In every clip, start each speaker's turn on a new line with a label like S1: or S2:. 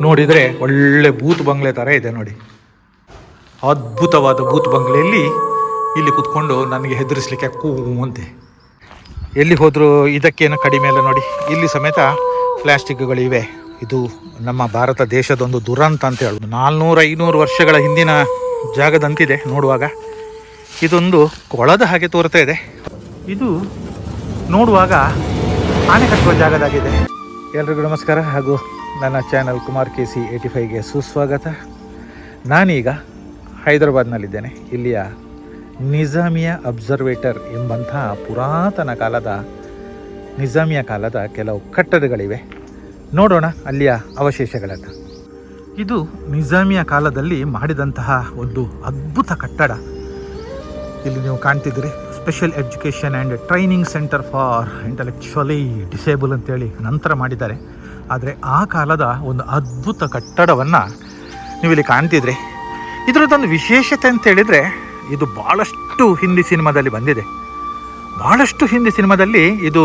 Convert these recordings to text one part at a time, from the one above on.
S1: ನೋಡಿದರೆ ಒಳ್ಳೆ ಬೂತ್ ಬಂಗ್ಲೆ ಥರ ಇದೆ ನೋಡಿ. ಅದ್ಭುತವಾದ ಬೂತ್ ಬಂಗ್ಲೆಯಲ್ಲಿ ಇಲ್ಲಿ ಕೂತ್ಕೊಂಡು ನನಗೆ ಹೆದರಿಸಲಿಕ್ಕೆ ಕೂವಂತೆ. ಎಲ್ಲಿ ಹೋದರೂ ಇದಕ್ಕೇನು ಕಡಿಮೆ ಇಲ್ಲ ನೋಡಿ. ಇಲ್ಲಿ ಸಮೇತ ಪ್ಲಾಸ್ಟಿಕ್ಗಳಿವೆ. ಇದು ನಮ್ಮ ಭಾರತ ದೇಶದೊಂದು ದುರಂತ ಅಂತ ಹೇಳೋದು. 400-500 ವರ್ಷಗಳ ಹಿಂದಿನ ಜಾಗದಂತಿದೆ ನೋಡುವಾಗ. ಇದೊಂದು ಕೊಳದ ಹಾಗೆ ತೋರ್ತಾ ಇದೆ. ಇದು ನೋಡುವಾಗ ಆನೆ ಕಟ್ಟುವ ಜಾಗದಾಗಿದೆ. ಎಲ್ರಿಗೂ ನಮಸ್ಕಾರ ಹಾಗೂ ನನ್ನ ಚಾನಲ್ ಕುಮಾರ್ KC 85ಗೆ ಸುಸ್ವಾಗತ. ನಾನೀಗ ಹೈದರಾಬಾದ್ನಲ್ಲಿದ್ದೇನೆ. ಇಲ್ಲಿಯ ನಿಜಾಮಿಯಾ ಅಬ್ಸರ್ವೇಟರ್ ಎಂಬಂತಹ ಪುರಾತನ ಕಾಲದ ನಿಜಾಮಿಯಾ ಕಾಲದ ಕೆಲವು ಕಟ್ಟಡಗಳಿವೆ. ನೋಡೋಣ ಅಲ್ಲಿಯ ಅವಶೇಷಗಳನ್ನು. ಇದು ನಿಜಾಮಿಯಾ ಕಾಲದಲ್ಲಿ ಮಾಡಿದಂತಹ ಒಂದು ಅದ್ಭುತ ಕಟ್ಟಡ. ಇಲ್ಲಿ ನೀವು ಕಾಣ್ತಿದ್ದೀರಿ, special education and training centre for intellectually disable ಅಂತೇಳಿ ನಂತರ ಮಾಡಿದ್ದಾರೆ. ಆದರೆ ಆ ಕಾಲದ ಒಂದು ಅದ್ಭುತ ಕಟ್ಟಡವನ್ನು ನೀವಿಲ್ಲಿ ಕಾಣ್ತಿದ್ರಿ. ಇದರದ್ದೊಂದು ವಿಶೇಷತೆ ಅಂತ ಹೇಳಿದರೆ, ಇದು ಭಾಳಷ್ಟು ಹಿಂದಿ ಸಿನಿಮಾದಲ್ಲಿ ಬಂದಿದೆ. ಭಾಳಷ್ಟು ಹಿಂದಿ ಸಿನಿಮಾದಲ್ಲಿ ಇದು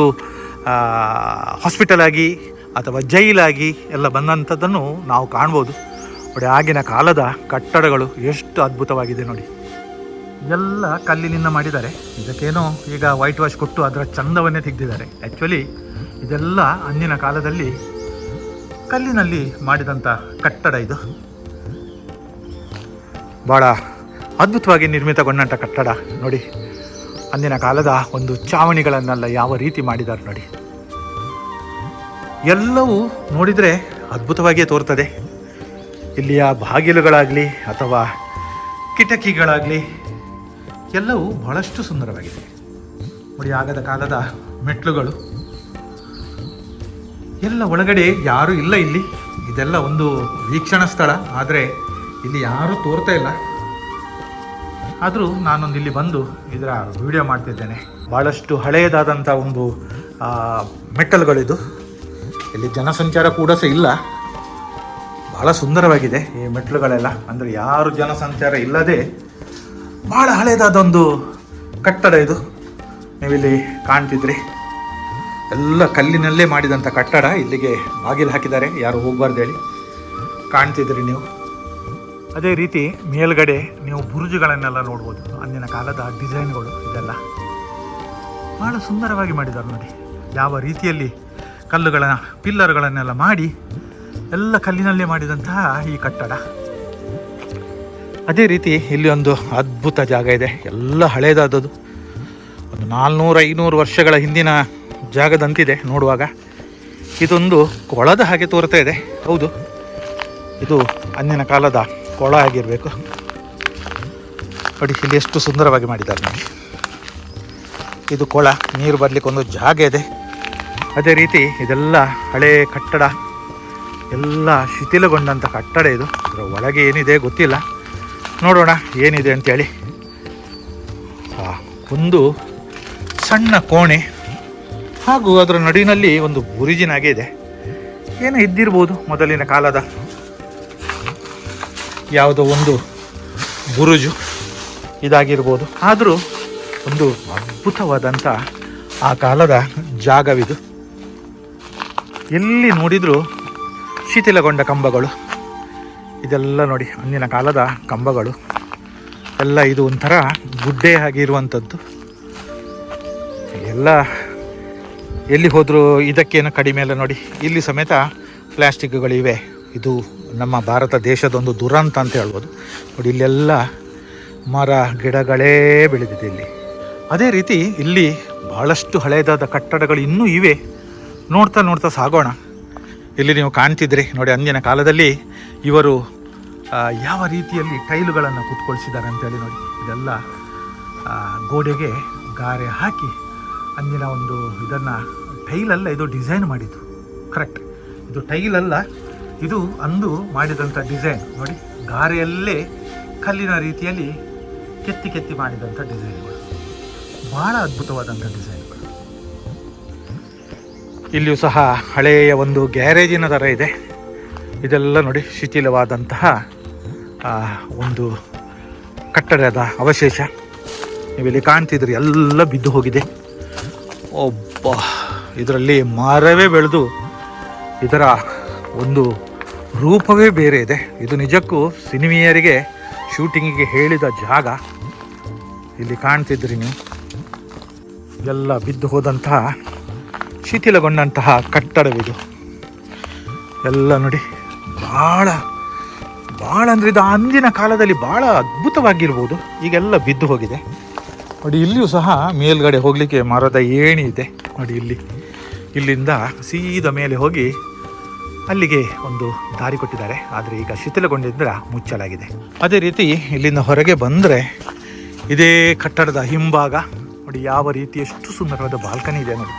S1: ಹಾಸ್ಪಿಟಲ್ ಆಗಿ ಅಥವಾ ಜೈಲಾಗಿ ಎಲ್ಲ ಬಂದಂಥದ್ದನ್ನು ನಾವು ಕಾಣ್ಬೋದು ನೋಡಿ. ಆಗಿನ ಕಾಲದ ಕಟ್ಟಡಗಳು ಎಷ್ಟು ಅದ್ಭುತವಾಗಿದೆ ನೋಡಿ. ಎಲ್ಲ ಕಲ್ಲಿನಿಂದ ಮಾಡಿದ್ದಾರೆ. ಇದಕ್ಕೇನೋ ಈಗ ವೈಟ್ ವಾಶ್ ಕೊಟ್ಟು ಅದರ ಚಂದವನ್ನೇ ತೆಗೆದಿದ್ದಾರೆ. ಆ್ಯಕ್ಚುಲಿ ಇದೆಲ್ಲ ಅಂದಿನ ಕಾಲದಲ್ಲಿ ಕಲ್ಲಿನಲ್ಲಿ ಮಾಡಿದಂಥ ಕಟ್ಟಡ. ಇದು ಭಾಳ ಅದ್ಭುತವಾಗಿ ನಿರ್ಮಿತಗೊಂಡಂಥ ಕಟ್ಟಡ ನೋಡಿ. ಅಂದಿನ ಕಾಲದ ಒಂದು ಚಾವಣಿಗಳನ್ನೆಲ್ಲ ಯಾವ ರೀತಿ ಮಾಡಿದ್ದಾರೆ ನೋಡಿ. ಎಲ್ಲವೂ ನೋಡಿದರೆ ಅದ್ಭುತವಾಗಿಯೇ ತೋರ್ತದೆ. ಇಲ್ಲಿಯ ಬಾಗಿಲುಗಳಾಗಲಿ ಅಥವಾ ಕಿಟಕಿಗಳಾಗಲಿ ಎಲ್ಲವೂ ಬಹಳಷ್ಟು ಸುಂದರವಾಗಿದೆ ನೋಡಿ. ಆಗದ ಕಾಲದ ಮೆಟ್ಲುಗಳು ಎಲ್ಲ, ಒಳಗಡೆ ಯಾರೂ ಇಲ್ಲ. ಇಲ್ಲಿ ಇದೆಲ್ಲ ಒಂದು ವೀಕ್ಷಣಾ ಸ್ಥಳ, ಆದರೆ ಇಲ್ಲಿ ಯಾರೂ ತೋರ್ತಾ ಇಲ್ಲ. ಆದರೂ ನಾನೊಂದು ಇಲ್ಲಿ ಬಂದು ಇದರ ವಿಡಿಯೋ ಮಾಡ್ತಿದ್ದೇನೆ. ಭಾಳಷ್ಟು ಹಳೆಯದಾದಂಥ ಒಂದು ಮೆಟ್ಟಲುಗಳಿದು. ಇಲ್ಲಿ ಜನಸಂಚಾರ ಕೂಡ ಇಲ್ಲ. ಭಾಳ ಸುಂದರವಾಗಿದೆ ಈ ಮೆಟ್ಲುಗಳೆಲ್ಲ. ಅಂದರೆ ಯಾರು ಜನಸಂಚಾರ ಇಲ್ಲದೆ ಭಾಳ ಹಳೆಯದಾದೊಂದು ಕಟ್ಟಡ ಇದು. ನೀವಿಲ್ಲಿ ಕಾಣ್ತಿದ್ರಿ, ಎಲ್ಲ ಕಲ್ಲಿನಲ್ಲೇ ಮಾಡಿದಂಥ ಕಟ್ಟಡ. ಇಲ್ಲಿಗೆ ಬಾಗಿಲು ಹಾಕಿದ್ದಾರೆ, ಯಾರು ಹೋಗಬಾರ್ದು ಹೇಳಿ. ಕಾಣ್ತಿದ್ರಿ ನೀವು. ಅದೇ ರೀತಿ ಮೇಲ್ಗಡೆ ನೀವು ಬುರುಜುಗಳನ್ನೆಲ್ಲ ನೋಡ್ಬೋದು. ಅಂದಿನ ಕಾಲದ ಡಿಸೈನ್ಗಳು ಇದೆಲ್ಲ ಭಾಳ ಸುಂದರವಾಗಿ ಮಾಡಿದ್ದಾರೆ ನೋಡಿ. ಯಾವ ರೀತಿಯಲ್ಲಿ ಪಿಲ್ಲರ್ಗಳನ್ನೆಲ್ಲ ಮಾಡಿ ಎಲ್ಲ ಕಲ್ಲಿನಲ್ಲೇ ಮಾಡಿದಂತಹ ಈ ಕಟ್ಟಡ. ಅದೇ ರೀತಿ ಇಲ್ಲಿ ಒಂದು ಅದ್ಭುತ ಜಾಗ ಇದೆ. ಎಲ್ಲ ಹಳೇದಾದದ್ದು, ಒಂದು 400-500 ವರ್ಷಗಳ ಹಿಂದಿನ ಜಾಗದಂತಿದೆ ನೋಡುವಾಗ. ಇದೊಂದು ಕೊಳದ ಹಾಗೆ ತೋರ್ತಾ ಇದೆ. ಹೌದು, ಇದು ಅಂದಿನ ಕಾಲದ ಕೊಳ ಆಗಿರಬೇಕು ನೋಡಿ. ಇಲ್ಲಿ ಎಷ್ಟು ಸುಂದರವಾಗಿ ಮಾಡಿದ್ದಾರೆ ನೋಡಿ. ಇದು ಕೊಳ, ನೀರು ಬರಲಿಕ್ಕೆ ಒಂದು ಜಾಗ ಇದೆ. ಅದೇ ರೀತಿ ಇದೆಲ್ಲ ಹಳೆ ಕಟ್ಟಡ, ಎಲ್ಲ ಶಿಥಿಲಗೊಂಡಂಥ ಕಟ್ಟಡ ಇದು. ಇದರ ಒಳಗೆ ಏನಿದೆ ಗೊತ್ತಿಲ್ಲ, ನೋಡೋಣ ಏನಿದೆ ಅಂತೇಳಿ. ಒಂದು ಸಣ್ಣ ಕೋಣೆ ಹಾಗೂ ಅದರ ನಡುವಿನಲ್ಲಿ ಒಂದು ಬುರುಜಿನಾಗೆ ಇದೆ. ಏನೋ ಇದ್ದಿರ್ಬೋದು ಮೊದಲಿನ ಕಾಲದ ಯಾವುದೋ ಒಂದು ಬುರುಜು ಇದಾಗಿರ್ಬೋದು. ಆದರೂ ಒಂದು ಅದ್ಭುತವಾದಂಥ ಆ ಕಾಲದ ಜಾಗವಿದು. ಎಲ್ಲಿ ನೋಡಿದರೂ ಶಿಥಿಲಗೊಂಡ ಕಂಬಗಳು ಇದೆಲ್ಲ ನೋಡಿ. ಅಂದಿನ ಕಾಲದ ಕಂಬಗಳು ಎಲ್ಲ ಇದು ಒಂಥರ ಗುಡ್ಡೆ ಆಗಿರುವಂಥದ್ದು. ಎಲ್ಲ ಎಲ್ಲಿ ಹೋದರೂ ಇದಕ್ಕೇನು ಕಡಿಮೆ ಇಲ್ಲ ನೋಡಿ. ಇಲ್ಲಿ ಸಮೇತ ಪ್ಲಾಸ್ಟಿಕ್ಗಳಿವೆ. ಇದು ನಮ್ಮ ಭಾರತ ದೇಶದೊಂದು ದುರಂತ ಅಂತ ಹೇಳ್ಬೋದು ನೋಡಿ. ಇಲ್ಲೆಲ್ಲ ಮರ ಗಿಡಗಳೇ ಬೆಳೆದಿದೆ ಇಲ್ಲಿ. ಅದೇ ರೀತಿ ಇಲ್ಲಿ ಬಹಳಷ್ಟು ಹಳೆಯದಾದ ಕಟ್ಟಡಗಳು ಇನ್ನೂ ಇವೆ. ನೋಡ್ತಾ ನೋಡ್ತಾ ಸಾಗೋಣ. ಇಲ್ಲಿ ನೀವು ಕಾಣ್ತಿದ್ರಿ ನೋಡಿ, ಅಂದಿನ ಕಾಲದಲ್ಲಿ ಇವರು ಯಾವ ರೀತಿಯಲ್ಲಿ ಟೈಲುಗಳನ್ನು ಕೂತ್ಕೊಳಿಸಿದ್ದಾರೆ ಅಂತೇಳಿ ನೋಡಿ. ಇದೆಲ್ಲ ಗೋಡೆಗೆ ಗಾರೆ ಹಾಕಿ ಅಂದಿನ ಒಂದು ಇದನ್ನು ಟೈಲಲ್ಲ, ಇದು ಡಿಸೈನ್ ಮಾಡಿದ್ದು. ಕರೆಕ್ಟ್, ಇದು ಟೈಲಲ್ಲ, ಇದು ಅಂದು ಮಾಡಿದಂಥ ಡಿಸೈನ್ ನೋಡಿ. ಗಾರೆಯಲ್ಲೇ ಕಲ್ಲಿನ ರೀತಿಯಲ್ಲಿ ಕೆತ್ತಿ ಕೆತ್ತಿ ಮಾಡಿದಂಥ ಡಿಸೈನ್ಗಳು, ಭಾಳ ಅದ್ಭುತವಾದಂಥ ಡಿಸೈನ್ಗಳು. ಇಲ್ಲಿಯೂ ಸಹ ಹಳೆಯ ಒಂದು ಗ್ಯಾರೇಜಿನ ಥರ ಇದೆ. ಇದೆಲ್ಲ ನೋಡಿ ಶಿಥಿಲವಾದಂತಹ ಒಂದು ಕಟ್ಟಡದ ಅವಶೇಷ. ನೀವಿಲ್ಲಿ ಕಾಣ್ತಿದ್ರಿ, ಎಲ್ಲ ಬಿದ್ದು ಹೋಗಿದೆ. ಒಬ್ಬ ಇದರಲ್ಲಿ ಮರವೇ ಬೆಳೆದು ಇದರ ಒಂದು ರೂಪವೇ ಬೇರೆ ಇದೆ. ಇದು ನಿಜಕ್ಕೂ ಸಿನಿಮೀಯರಿಗೆ ಶೂಟಿಂಗಿಗೆ ಹೇಳಿದ ಜಾಗ. ಇಲ್ಲಿ ಕಾಣ್ತಿದ್ರಿ ನೀವು, ಎಲ್ಲ ಬಿದ್ದು ಹೋದಂತಹ ಶಿಥಿಲಗೊಂಡಂತಹ ಕಟ್ಟಡವಿದು. ಎಲ್ಲ ನೋಡಿ, ಭಾಳ ಅಂದರೆ ಇದು ಅಂದಿನ ಕಾಲದಲ್ಲಿ ಭಾಳ ಅದ್ಭುತವಾಗಿರ್ಬೋದು. ಈಗೆಲ್ಲ ಬಿದ್ದು ಹೋಗಿದೆ ನೋಡಿ. ಇಲ್ಲಿಯೂ ಸಹ ಮೇಲ್ಗಡೆ ಹೋಗಲಿಕ್ಕೆ ಮರದ ಏಣಿ ಇದೆ ನೋಡಿ. ಇಲ್ಲಿಂದ ಸೀದಾ ಮೇಲೆ ಹೋಗಿ ಅಲ್ಲಿಗೆ ಒಂದು ದಾರಿ ಕೊಟ್ಟಿದ್ದಾರೆ. ಆದರೆ ಈಗ ಶಿಥಿಲಗೊಂಡಿದ್ದರೆ ಮುಚ್ಚಲಾಗಿದೆ. ಅದೇ ರೀತಿ ಇಲ್ಲಿಂದ ಹೊರಗೆ ಬಂದರೆ ಇದೇ ಕಟ್ಟಡದ ಹಿಂಭಾಗ ನೋಡಿ, ಯಾವ ರೀತಿ ಎಷ್ಟು ಸುಂದರವಾದ ಬಾಲ್ಕನಿ ಇದೆ ನೋಡಿ.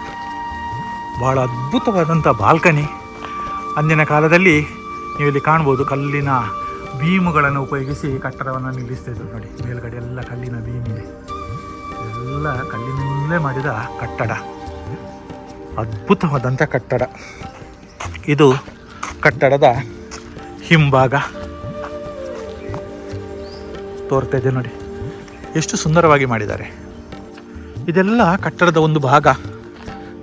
S1: ಭಾಳ ಅದ್ಭುತವಾದಂಥ ಬಾಲ್ಕನಿ. ಅಂದಿನ ಕಾಲದಲ್ಲಿ ನೀವು ಇಲ್ಲಿ ಕಾಣ್ಬೋದು, ಕಲ್ಲಿನ ಬೀಮುಗಳನ್ನು ಉಪಯೋಗಿಸಿ ಕಟ್ಟಡವನ್ನು ನಿಲ್ಲಿಸ್ತಿದ್ರು ನೋಡಿ. ಮೇಲ್ಗಡೆ ಎಲ್ಲ ಕಲ್ಲಿನ ಬೀಮ್ ಇದೆ. ಎಲ್ಲ ಕಲ್ಲಿನಲ್ಲೇ ಮಾಡಿದ ಕಟ್ಟಡ, ಅದ್ಭುತವಾದಂಥ ಕಟ್ಟಡ. ಇದು ಕಟ್ಟಡದ ಹಿಂಭಾಗ ತೋರ್ತಾ ಇದೆ ನೋಡಿ, ಎಷ್ಟು ಸುಂದರವಾಗಿ ಮಾಡಿದ್ದಾರೆ. ಇದೆಲ್ಲ ಕಟ್ಟಡದ ಒಂದು ಭಾಗ.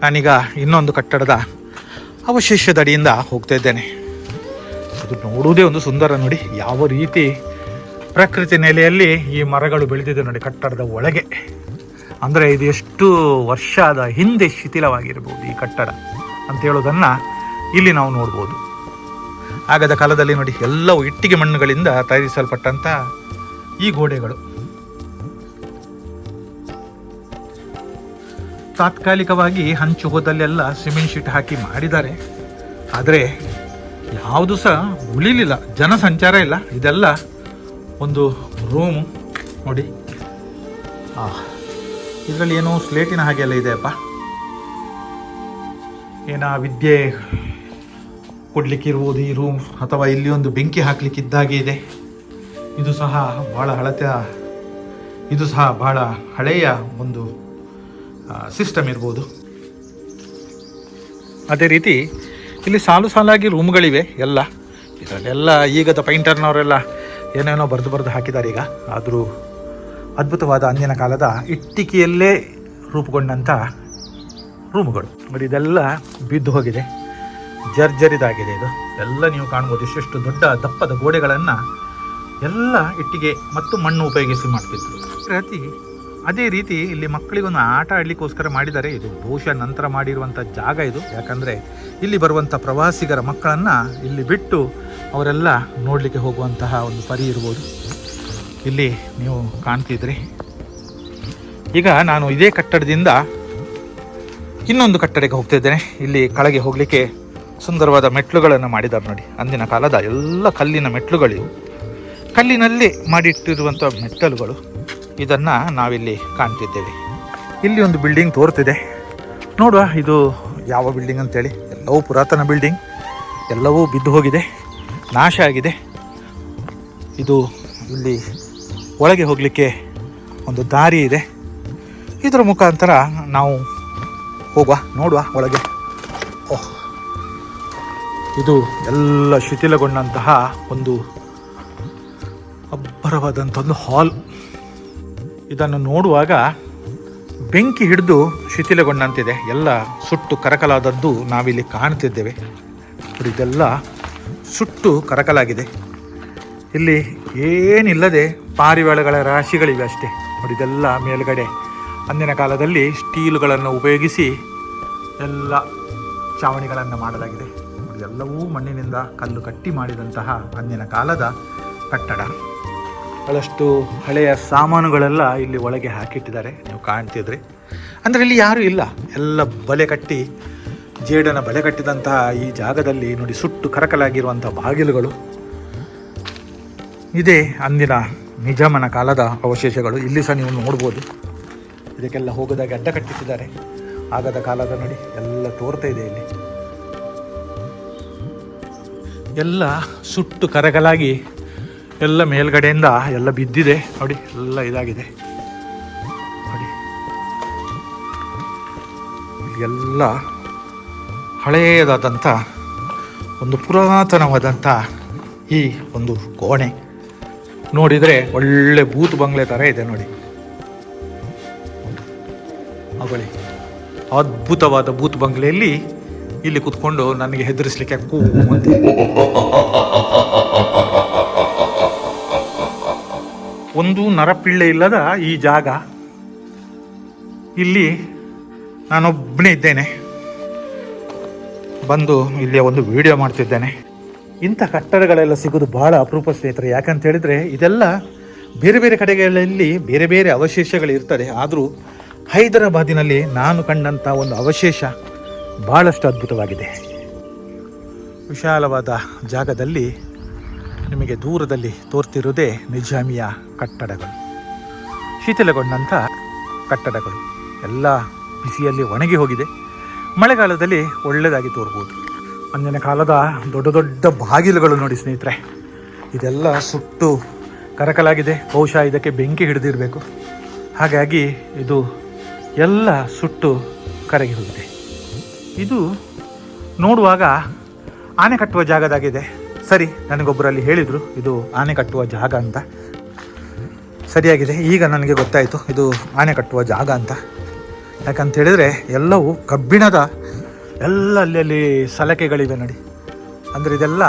S1: ನಾನೀಗ ಇನ್ನೊಂದು ಕಟ್ಟಡದ ಅವಶೇಷದ ಅಡಿಯಿಂದ ಹೋಗ್ತಾ ಇದ್ದೇನೆ. ಅದು ನೋಡುವುದೇ ಒಂದು ಸುಂದರ ನೋಡಿ, ಯಾವ ರೀತಿ ಪ್ರಕೃತಿ ನೆಲೆಯಲ್ಲಿ ಈ ಮರಗಳು ಬೆಳೆದಿದೆ ನೋಡಿ ಕಟ್ಟಡದ ಒಳಗೆ. ಅಂದರೆ ಇದು ಎಷ್ಟು ವರ್ಷದ ಹಿಂದೆ ಶಿಥಿಲವಾಗಿರ್ಬೋದು ಈ ಕಟ್ಟಡ ಅಂತ ಹೇಳೋದನ್ನು ಇಲ್ಲಿ ನಾವು ನೋಡ್ಬೋದು. ಆಗದ ಕಾಲದಲ್ಲಿ ನೋಡಿ, ಎಲ್ಲವೂ ಇಟ್ಟಿಗೆ ಮಣ್ಣುಗಳಿಂದ ತಯಾರಿಸಲ್ಪಟ್ಟಂಥ ಈ ಗೋಡೆಗಳು. ತಾತ್ಕಾಲಿಕವಾಗಿ ಹಂಚು ಹೋದಲ್ಲೆಲ್ಲ ಸಿಮೆಂಟ್ ಶೀಟ್ ಹಾಕಿ ಮಾಡಿದ್ದಾರೆ. ಆದರೆ ಯಾವುದು ಸಹ ಉಳಿಲಿಲ್ಲ, ಜನಸಂಚಾರ ಇಲ್ಲ. ಇದೆಲ್ಲ ಒಂದು ರೂಮು ನೋಡಿ. ಇದರಲ್ಲಿ ಏನೋ ಸ್ಲೇಟಿನ ಹಾಗೆಲ್ಲ ಇದೆಯಪ್ಪ, ಏನೋ ವಿದ್ಯೆ ಕೊಡ್ಲಿಕ್ಕಿರ್ಬೋದು ಈ ರೂಮ್, ಅಥವಾ ಇಲ್ಲಿ ಒಂದು ಬೆಂಕಿ ಹಾಕ್ಲಿಕ್ಕಿದ್ದಾಗೆ ಇದೆ. ಇದು ಸಹ ಬಹಳ ಹಳೆಯ ಒಂದು ಸಿಸ್ಟಮ್ ಇರ್ಬೋದು. ಅದೇ ರೀತಿ ಇಲ್ಲಿ ಸಾಲಾಗಿ ರೂಮ್ಗಳಿವೆ ಎಲ್ಲ. ಇದರಲ್ಲೆಲ್ಲ ಈಗದ ಪೈಂಟರ್ನವರೆಲ್ಲ ಏನೇನೋ ಬರೆದು ಹಾಕಿದ್ದಾರೆ ಈಗ. ಆದರೂ ಅದ್ಭುತವಾದ ಅಂದಿನ ಕಾಲದ ಇಟ್ಟಿಗೆಯಲ್ಲೇ ರೂಪುಗೊಂಡಂಥ ರೂಮುಗಳು ನೋಡಿ. ಇದೆಲ್ಲ ಬಿದ್ದು ಹೋಗಿದೆ, ಜರ್ಜರಿದಾಗಿದೆ. ಇದು ಎಲ್ಲ ನೀವು ಕಾಣ್ಬೋದು, ಇಷ್ಟೆಷ್ಟು ದೊಡ್ಡ ದಪ್ಪದ ಗೋಡೆಗಳನ್ನು ಎಲ್ಲ ಇಟ್ಟಿಗೆ ಮತ್ತು ಮಣ್ಣು ಉಪಯೋಗಿಸಿ ಮಾಡ್ತಿದ್ರು. ಅದೇ ರೀತಿ ಇಲ್ಲಿ ಮಕ್ಕಳಿಗೊಂದು ಆಟ ಆಡಲಿಕ್ಕೋಸ್ಕರ ಮಾಡಿದ್ದಾರೆ. ಇದು ಬಹುಶಃ ನಂತರ ಮಾಡಿರುವಂಥ ಜಾಗ ಇದು. ಯಾಕಂದರೆ ಇಲ್ಲಿ ಬರುವಂಥ ಪ್ರವಾಸಿಗರ ಮಕ್ಕಳನ್ನು ಇಲ್ಲಿ ಬಿಟ್ಟು ಅವರೆಲ್ಲ ನೋಡಲಿಕ್ಕೆ ಹೋಗುವಂತಹ ಒಂದು ಪರಿ ಇರ್ಬೋದು. ಇಲ್ಲಿ ನೀವು ಕಾಣ್ತಿದ್ರಿ. ಈಗ ನಾನು ಇದೇ ಕಟ್ಟಡದಿಂದ ಇನ್ನೊಂದು ಕಟ್ಟಡಕ್ಕೆ ಹೋಗ್ತಾ ಇದ್ದೇನೆ. ಇಲ್ಲಿ ಕೆಳಗೆ ಹೋಗಲಿಕ್ಕೆ ಸುಂದರವಾದ ಮೆಟ್ಲುಗಳನ್ನು ಮಾಡಿದ್ದಾರೆ ನೋಡಿ. ಅಂದಿನ ಕಾಲದ ಎಲ್ಲ ಕಲ್ಲಿನ ಮೆಟ್ಲುಗಳಿವು, ಕಲ್ಲಿನಲ್ಲಿ ಮಾಡಿಟ್ಟಿರುವಂಥ ಮೆಟ್ಟಲುಗಳು. ಇದನ್ನು ನಾವಿಲ್ಲಿ ಕಾಣ್ತಿದ್ದೇವೆ. ಇಲ್ಲಿ ಒಂದು ಬಿಲ್ಡಿಂಗ್ ತೋರ್ತಿದೆ, ನೋಡುವ ಇದು ಯಾವ ಬಿಲ್ಡಿಂಗ್ ಅಂತೇಳಿ. ಎಲ್ಲವೂ ಪುರಾತನ ಬಿಲ್ಡಿಂಗ್, ಎಲ್ಲವೂ ಬಿದ್ದು ಹೋಗಿದೆ, ನಾಶ ಆಗಿದೆ. ಇದು ಇಲ್ಲಿ ಒಳಗೆ ಹೋಗಲಿಕ್ಕೆ ಒಂದು ದಾರಿ ಇದೆ. ಇದರ ಮುಖಾಂತರ ನಾವು ಹೋಗುವ, ನೋಡುವ ಒಳಗೆ. ಓಹ್, ಇದು ಎಲ್ಲ ಶಿಥಿಲಗೊಂಡಂತಹ ಒಂದು ಅಬ್ಬರವಾದಂಥ ಒಂದು ಹಾಲ್. ಇದನ್ನು ನೋಡುವಾಗ ಬೆಂಕಿ ಹಿಡಿದು ಶಿಥಿಲಗೊಂಡಂತಿದೆ. ಎಲ್ಲ ಸುಟ್ಟು ಕರಕಲಾದದ್ದು ನಾವಿಲ್ಲಿ ಕಾಣ್ತಿದ್ದೇವೆ. ಇದೆಲ್ಲ ಸುಟ್ಟು ಕರಕಲಾಗಿದೆ. ಇಲ್ಲಿ ಏನಿಲ್ಲದೆ ಪಾರಿವಾಳಗಳ ರಾಶಿಗಳಿವೆ ಅಷ್ಟೇ ನೋಡಿ. ಇದೆಲ್ಲ ಮೇಲ್ಗಡೆ ಅಂದಿನ ಕಾಲದಲ್ಲಿ ಸ್ಟೀಲುಗಳನ್ನು ಉಪಯೋಗಿಸಿ ಎಲ್ಲ ಚಾವಣಿಗಳನ್ನು ಮಾಡಲಾಗಿದೆ. ಎಲ್ಲವೂ ಮಣ್ಣಿನಿಂದ ಕಲ್ಲು ಕಟ್ಟಿ ಮಾಡಿದಂತಹ ಅಂದಿನ ಕಾಲದ ಕಟ್ಟಡ. ಬಹಳಷ್ಟು ಹಳೆಯ ಸಾಮಾನುಗಳೆಲ್ಲ ಇಲ್ಲಿ ಒಳಗೆ ಹಾಕಿಟ್ಟಿದ್ದಾರೆ, ನೀವು ಕಾಣ್ತಿದ್ರಿ. ಅಂದರೆ ಇಲ್ಲಿ ಯಾರೂ ಇಲ್ಲ, ಎಲ್ಲ ಬಲೆ ಕಟ್ಟಿ, ಜೇಡನ ಬಲೆ ಕಟ್ಟಿದಂತಹ ಈ ಜಾಗದಲ್ಲಿ ನೋಡಿ ಸುಟ್ಟು ಕರಕಲಾಗಿರುವಂಥ ಬಾಗಿಲುಗಳು. ಇದೇ ಅಂದಿನ ನಿಜಾಮನ ಕಾಲದ ಅವಶೇಷಗಳು. ಇಲ್ಲಿ ಸಹ ನೀವು ನೋಡ್ಬೋದು. ಇದಕ್ಕೆಲ್ಲ ಹೋಗೋದಾಗಿ ಅಡ್ಡ ಕಟ್ಟಿಸಿದ್ದಾರೆ. ಆಗದ ಕಾಲದ ನೋಡಿ ಎಲ್ಲ ತೋರ್ತಾ ಇದೆ. ಇಲ್ಲಿ ಎಲ್ಲ ಸುಟ್ಟು ಕರಕಲಾಗಿ ಎಲ್ಲ ಮೇಲ್ಗಡೆಯಿಂದ ಎಲ್ಲ ಬಿದ್ದಿದೆ ನೋಡಿ. ಎಲ್ಲ ಇದಾಗಿದೆ ನೋಡಿ. ಎಲ್ಲ ಹಳೆಯದಾದಂಥ ಒಂದು ಪುರಾತನವಾದಂಥ ಈ ಒಂದು ಕೋಣೆ ನೋಡಿದರೆ ಒಳ್ಳೆ ಬೂತ್ ಬಂಗ್ಲೆ ಥರ ಇದೆ ನೋಡಿ. ಅಗಳಿ ಅದ್ಭುತವಾದ ಬೂತ್ ಬಂಗ್ಲೆಯಲ್ಲಿ ಇಲ್ಲಿ ಕುತ್ಕೊಂಡು ನನಗೆ ಹೆದರಿಸ್ಲಿಕ್ಕೆ ಕೂ ಅಂತೆ. ಒಂದು ನರಪಿಳ್ಳೆ ಇಲ್ಲದ ಈ ಜಾಗ, ಇಲ್ಲಿ ನಾನೊಬ್ಬನೇ ಇದ್ದೇನೆ. ಬಂದು ಇಲ್ಲಿ ಒಂದು ವಿಡಿಯೋ ಮಾಡ್ತಿದ್ದೇನೆ. ಇಂಥ ಕಟ್ಟಡಗಳೆಲ್ಲ ಸಿಗೋದು ಭಾಳ ಅಪರೂಪ ಸ್ನೇಹಿತರೆ. ಯಾಕಂತ ಹೇಳಿದರೆ ಇದೆಲ್ಲ ಬೇರೆ ಬೇರೆ ಕಡೆಗಳಲ್ಲಿ ಬೇರೆ ಬೇರೆ ಅವಶೇಷಗಳು ಇರ್ತದೆ. ಆದರೂ ಹೈದರಾಬಾದಿನಲ್ಲಿ ನಾನು ಕಂಡಂಥ ಒಂದು ಅವಶೇಷ ಭಾಳಷ್ಟು ಅದ್ಭುತವಾಗಿದೆ. ವಿಶಾಲವಾದ ಜಾಗದಲ್ಲಿ ನಿಮಗೆ ದೂರದಲ್ಲಿ ತೋರ್ತಿರೋದೇ ನಿಜಾಮಿಯ ಕಟ್ಟಡಗಳು, ಶಿಥಿಲಗೊಂಡಂಥ ಕಟ್ಟಡಗಳು. ಎಲ್ಲ ಬಿಸಿಯಲ್ಲಿ ಒಣಗಿ ಹೋಗಿದೆ. ಮಳೆಗಾಲದಲ್ಲಿ ಒಳ್ಳೆಯದಾಗಿ ತೋರ್ಬೋದು. ಅಂದಿನ ಕಾಲದ ದೊಡ್ಡ ದೊಡ್ಡ ಬಾಗಿಲುಗಳು ನೋಡಿ ಸ್ನೇಹಿತರೆ, ಇದೆಲ್ಲ ಸುಟ್ಟು ಕರಕಲಾಗಿದೆ. ಬಹುಶಃ ಇದಕ್ಕೆ ಬೆಂಕಿ ಹಿಡಿದಿರಬೇಕು. ಹಾಗಾಗಿ ಇದು ಎಲ್ಲ ಸುಟ್ಟು ಕರಗಿ ಹೋಗಿದೆ. ಇದು ನೋಡುವಾಗ ಆನೆ ಕಟ್ಟುವ ಜಾಗದಾಗಿದೆ. ಸರಿ, ನನಗೊಬ್ಬರಲ್ಲಿ ಹೇಳಿದರು ಇದು ಆನೆ ಕಟ್ಟುವ ಜಾಗ ಅಂತ. ಸರಿಯಾಗಿದೆ, ಈಗ ನನಗೆ ಗೊತ್ತಾಯಿತು ಇದು ಆನೆ ಕಟ್ಟುವ ಜಾಗ ಅಂತ. ಯಾಕಂತ ಹೇಳಿದರೆ ಎಲ್ಲವೂ ಕಬ್ಬಿಣದ ಎಲ್ಲ ಅಲ್ಲಿ ಸಲಕೆಗಳಿವೆ ನೋಡಿ. ಅಂದರೆ ಇದೆಲ್ಲ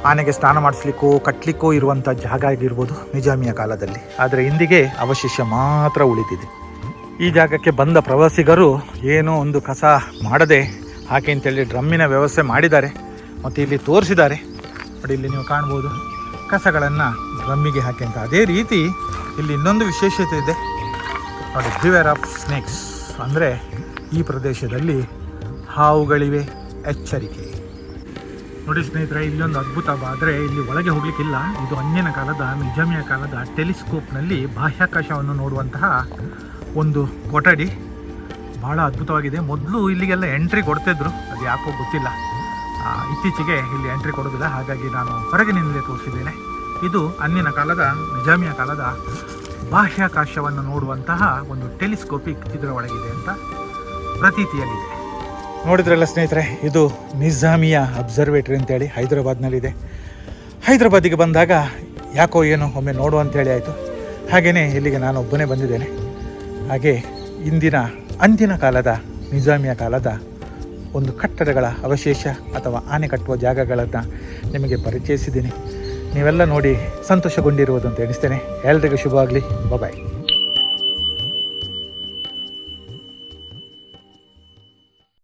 S1: ಆನೆಗೆ ಸ್ನಾನ ಮಾಡಿಸ್ಲಿಕ್ಕೋ ಕಟ್ಟಲಿಕ್ಕೋ ಇರುವಂಥ ಜಾಗ ಆಗಿರ್ಬೋದು ನಿಜಾಮಿಯ ಕಾಲದಲ್ಲಿ. ಆದರೆ ಇಂದಿಗೆ ಅವಶೇಷ ಮಾತ್ರ ಉಳಿದಿದೆ. ಈ ಜಾಗಕ್ಕೆ ಬಂದ ಪ್ರವಾಸಿಗರು ಏನೋ ಒಂದು ಕಸ ಮಾಡದೆ ಹಾಕಿ ಅಂತೇಳಿ ಡ್ರಮ್ಮಿನ ವ್ಯವಸ್ಥೆ ಮಾಡಿದ್ದಾರೆ ಮತ್ತು ಇಲ್ಲಿ ತೋರಿಸಿದ್ದಾರೆ ನೋಡಿ. ಇಲ್ಲಿ ನೀವು ಕಾಣ್ಬೋದು ಕಸಗಳನ್ನು ಡ್ರಮ್ಮಿಗೆ ಹಾಕಿ ಅಂತ. ಅದೇ ರೀತಿ ಇಲ್ಲಿ ಇನ್ನೊಂದು ವಿಶೇಷತೆ ಇದೆ ನೋಡಿ, ಬಿವೇರ್ ಆಫ್ ಸ್ನೇಕ್ಸ್. ಅಂದರೆ ಈ ಪ್ರದೇಶದಲ್ಲಿ ಹಾವುಗಳಿವೆ, ಎಚ್ಚರಿಕೆ. ನೋಡಿ ಸ್ನೇಹಿತರೆ, ಇಲ್ಲೊಂದು ಅದ್ಭುತ. ಆದರೆ ಇಲ್ಲಿ ಒಳಗೆ ಹೋಗ್ಲಿಕ್ಕಿಲ್ಲ. ಇದು ಅಂದಿನ ಕಾಲದ ನಿಜಾಮಿಯ ಕಾಲದ ಟೆಲಿಸ್ಕೋಪ್ನಲ್ಲಿ ಬಾಹ್ಯಾಕಾಶವನ್ನು ನೋಡುವಂತಹ ಒಂದು ಕೊಠಡಿ. ಭಾಳ ಅದ್ಭುತವಾಗಿದೆ. ಮೊದಲು ಇಲ್ಲಿಗೆಲ್ಲ ಎಂಟ್ರಿ ಕೊಡ್ತಿದ್ರು, ಅದು ಯಾಕೋ ಗೊತ್ತಿಲ್ಲ. ಇತ್ತೀಚೆಗೆ ಇಲ್ಲಿ ಎಂಟ್ರಿ ಕೊಡೋದಿಲ್ಲ. ಹಾಗಾಗಿ ನಾನು ಹೊರಗಿನಿಂದಲೇ ತೋರಿಸಿದ್ದೇನೆ. ಇದು ಅಂದಿನ ಕಾಲದ ನಿಜಾಮಿಯ ಕಾಲದ ಬಾಹ್ಯಾಕಾಶವನ್ನು ನೋಡುವಂತಹ ಒಂದು ಟೆಲಿಸ್ಕೋಪಿಕ್ ಇದರ ಒಳಗಿದೆ ಅಂತ ಪ್ರತೀತಿಯಾಗಿದೆ. ನೋಡಿದ್ರಲ್ಲ ಸ್ನೇಹಿತರೆ, ಇದು ನಿಜಾಮಿಯ ಅಬ್ಸರ್ವೇಟರಿ ಅಂತೇಳಿ ಹೈದರಾಬಾದ್ನಲ್ಲಿದೆ. ಹೈದರಾಬಾದಿಗೆ ಬಂದಾಗ ಯಾಕೋ ಏನೋ ಒಮ್ಮೆ ನೋಡು ಅಂತೇಳಿ ಆಯಿತು. ಹಾಗೆಯೇ ಇಲ್ಲಿಗೆ ನಾನು ಒಬ್ಬನೇ ಬಂದಿದ್ದೇನೆ. ಹಾಗೆ ಅಂದಿನ ಕಾಲದ ನಿಜಾಮಿಯ ಕಾಲದ ಒಂದು ಕಟ್ಟಡಗಳ ಅವಶೇಷ ಅಥವಾ ಆನೆ ಕಟ್ಟುವ ಜಾಗಗಳನ್ನು ನಿಮಗೆ ಪರಿಚಯಿಸಿದ್ದೀನಿ. ನೀವೆಲ್ಲ ನೋಡಿ ಸಂತೋಷಗೊಂಡಿರುವುದು ಅಂತ ಎಣಿಸ್ತೇನೆ. ಎಲ್ರಿಗೂ ಶುಭ ಆಗಲಿ. ಬಾಯ್.